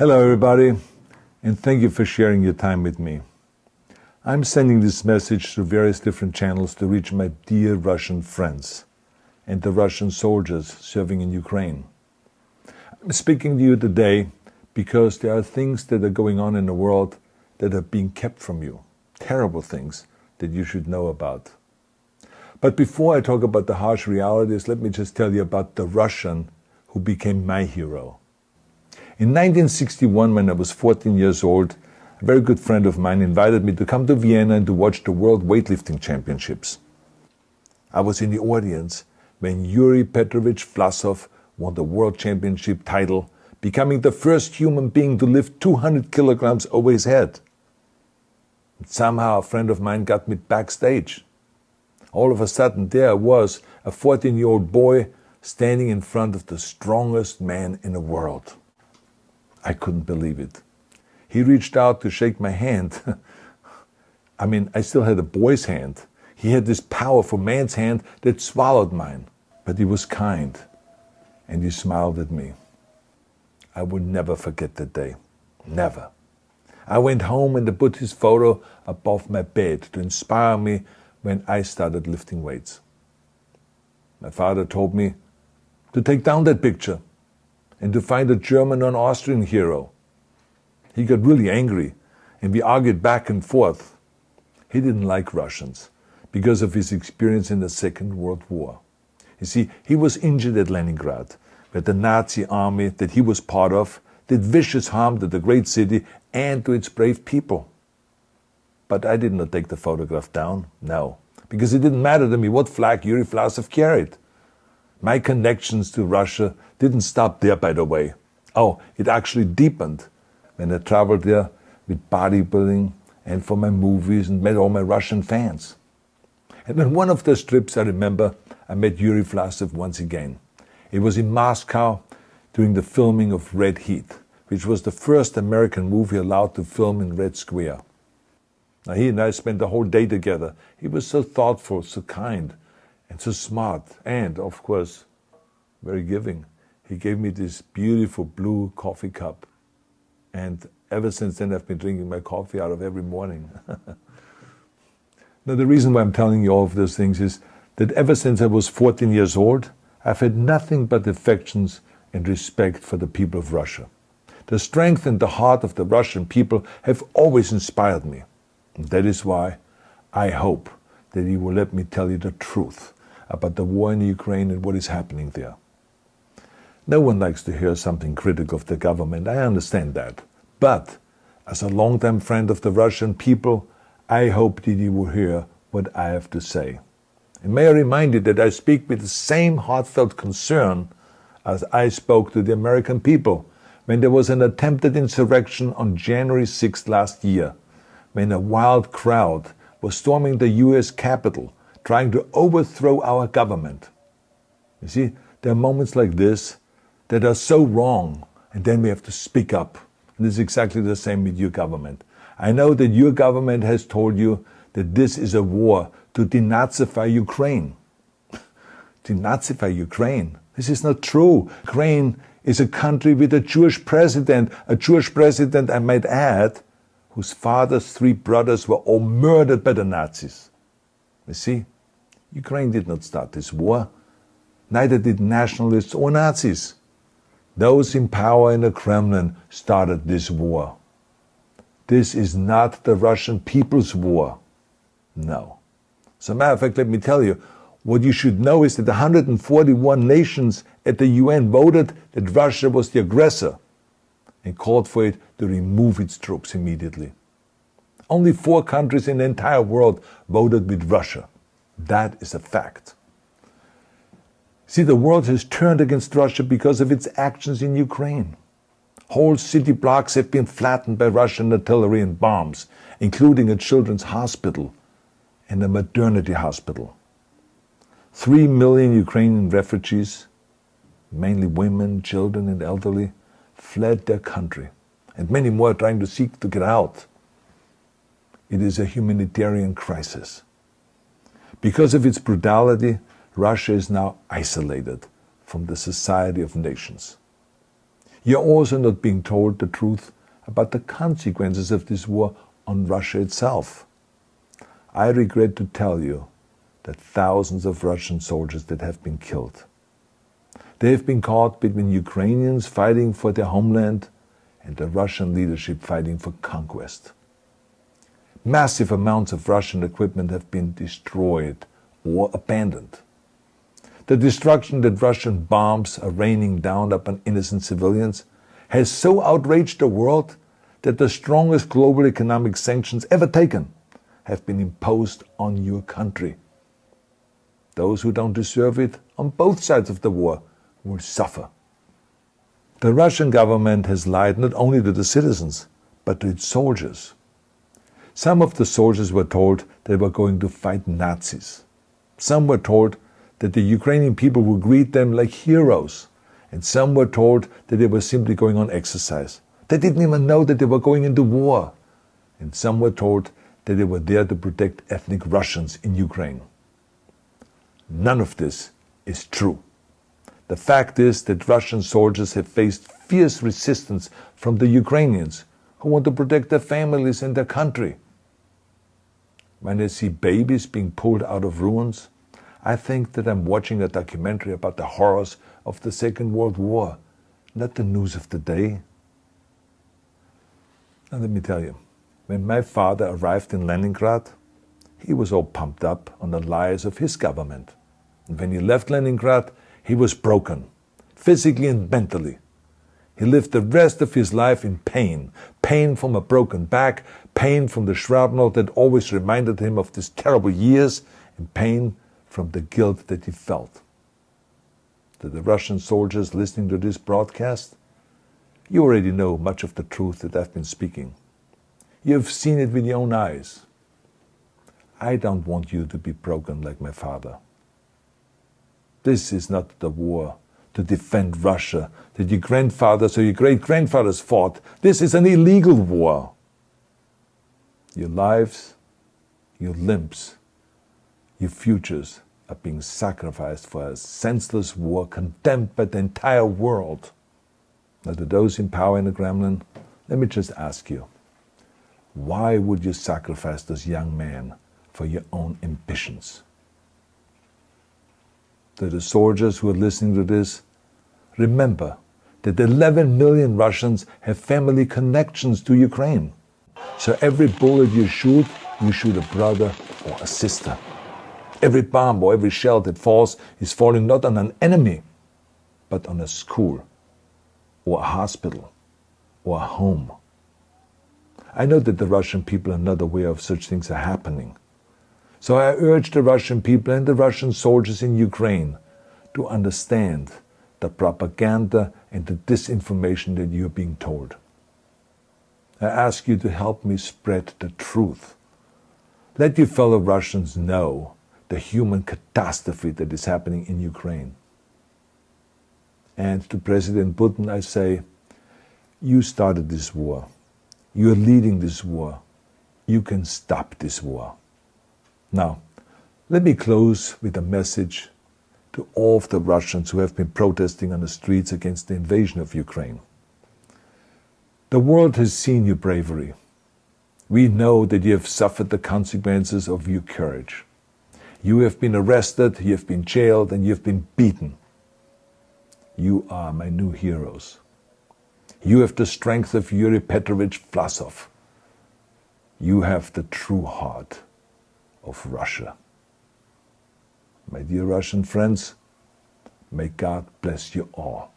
Hello everybody, and thank you for sharing your time with me. I'm sending this message through various different channels to reach my dear Russian friends and the Russian soldiers serving in Ukraine. I'm speaking to you today because there are things that are going on in the world that are being kept from you, terrible things that you should know about. But before I talk about the harsh realities, let me just tell you about the Russian who became my hero. In 1961, when I was 14 years old, a very good friend of mine invited me to come to Vienna and to watch the World Weightlifting Championships. I was in the audience when Yuri Petrovich Vlasov won the World Championship title, becoming the first human being to lift 200 kilograms over his head. And somehow a friend of mine got me backstage. All of a sudden there I was, a 14-year-old boy, standing in front of the strongest man in the world. I couldn't believe it. He reached out to shake my hand. I still had a boy's hand. He had this powerful man's hand that swallowed mine. But he was kind, and he smiled at me. I would never forget that day. Never. I went home and I put his photo above my bed to inspire me when I started lifting weights. My father told me to take down that picture and to find a German or an Austrian hero. He got really angry, and we argued back and forth. He didn't like Russians because of his experience in the Second World War. You see, he was injured at Leningrad, where the Nazi army that he was part of did vicious harm to the great city and to its brave people. But I did not take the photograph down, no, because it didn't matter to me what flag Yuri Vlasov carried. My connections to Russia didn't stop there, by the way. Oh, it actually deepened when I traveled there with bodybuilding and for my movies and met all my Russian fans. And on one of those trips, I remember, I met Yuri Vlasov once again. It was in Moscow during the filming of Red Heat, which was the first American movie allowed to film in Red Square. Now, he and I spent the whole day together. He was so thoughtful, so kind, and so smart, and, of course, very giving. He gave me this beautiful blue coffee cup. And ever since then, I've been drinking my coffee out of every morning. Now, the reason why I'm telling you all of those things is that ever since I was 14 years old, I've had nothing but affections and respect for the people of Russia. The strength and the heart of the Russian people have always inspired me. And that is why I hope that you will let me tell you the truth about the war in Ukraine and what is happening there. No one likes to hear something critical of the government, I understand that. But as a longtime friend of the Russian people, I hope that you will hear what I have to say. And may I remind you that I speak with the same heartfelt concern as I spoke to the American people when there was an attempted insurrection on January 6th last year, when a wild crowd was storming the US Capitol, trying to overthrow our government. You see, there are moments like this that are so wrong, and then we have to speak up. And this is exactly the same with your government. I know that your government has told you that this is a war to denazify Ukraine. Denazify Ukraine? This is not true. Ukraine is a country with a Jewish president, I might add, whose father's 3 brothers were all murdered by the Nazis. You see, Ukraine did not start this war. Neither did nationalists or Nazis. Those in power in the Kremlin started this war. This is not the Russian people's war. No. As a matter of fact, let me tell you, what you should know is that 141 nations at the UN voted that Russia was the aggressor and called for it to remove its troops immediately. Only 4 countries in the entire world voted with Russia. That is a fact. See, the world has turned against Russia because of its actions in Ukraine. Whole city blocks have been flattened by Russian artillery and bombs, including a children's hospital and a maternity hospital. 3 million Ukrainian refugees, mainly women, children, and elderly, fled their country, and many more are trying to seek to get out. It is a humanitarian crisis. Because of its brutality, Russia is now isolated from the society of nations. You're also not being told the truth about the consequences of this war on Russia itself. I regret to tell you that thousands of Russian soldiers that have been killed. They have been caught between Ukrainians fighting for their homeland and the Russian leadership fighting for conquest. Massive amounts of Russian equipment have been destroyed or abandoned. The destruction that Russian bombs are raining down upon innocent civilians has so outraged the world that the strongest global economic sanctions ever taken have been imposed on your country. Those who don't deserve it on both sides of the war will suffer. The Russian government has lied not only to the citizens, but to its soldiers. Some of the soldiers were told they were going to fight Nazis. Some were told that the Ukrainian people would greet them like heroes. And some were told that they were simply going on exercise. They didn't even know that they were going into war. And some were told that they were there to protect ethnic Russians in Ukraine. None of this is true. The fact is that Russian soldiers have faced fierce resistance from the Ukrainians who want to protect their families and their country. When I see babies being pulled out of ruins, I think that I'm watching a documentary about the horrors of the Second World War, not the news of the day. Now let me tell you, when my father arrived in Leningrad, he was all pumped up on the lies of his government. And when he left Leningrad, he was broken, physically and mentally. He lived the rest of his life in pain. Pain from a broken back, pain from the shrapnel that always reminded him of these terrible years, and pain from the guilt that he felt. To the Russian soldiers listening to this broadcast, you already know much of the truth that I've been speaking. You have seen it with your own eyes. I don't want you to be broken like my father. This is not the war to defend Russia that your grandfathers or your great-grandfathers fought. This is an illegal war. Your lives, your limbs, your futures are being sacrificed for a senseless war condemned by the entire world. Now, to those in power in the Kremlin, let me just ask you, why would you sacrifice those young men for your own ambitions? To the soldiers who are listening to this, remember that 11 million Russians have family connections to Ukraine. So every bullet you shoot a brother or a sister. Every bomb or every shell that falls is falling not on an enemy, but on a school, or a hospital, or a home. I know that the Russian people are not aware of such things are happening. So I urge the Russian people and the Russian soldiers in Ukraine to understand the propaganda and the disinformation that you are being told. I ask you to help me spread the truth. Let your fellow Russians know the human catastrophe that is happening in Ukraine. And to President Putin I say, you started this war. You are leading this war. You can stop this war. Now, let me close with a message to all of the Russians who have been protesting on the streets against the invasion of Ukraine. The world has seen your bravery. We know that you have suffered the consequences of your courage. You have been arrested, you have been jailed, and you have been beaten. You are my new heroes. You have the strength of Yuri Petrovich Vlasov. You have the true heart of Russia. My dear Russian friends, may God bless you all.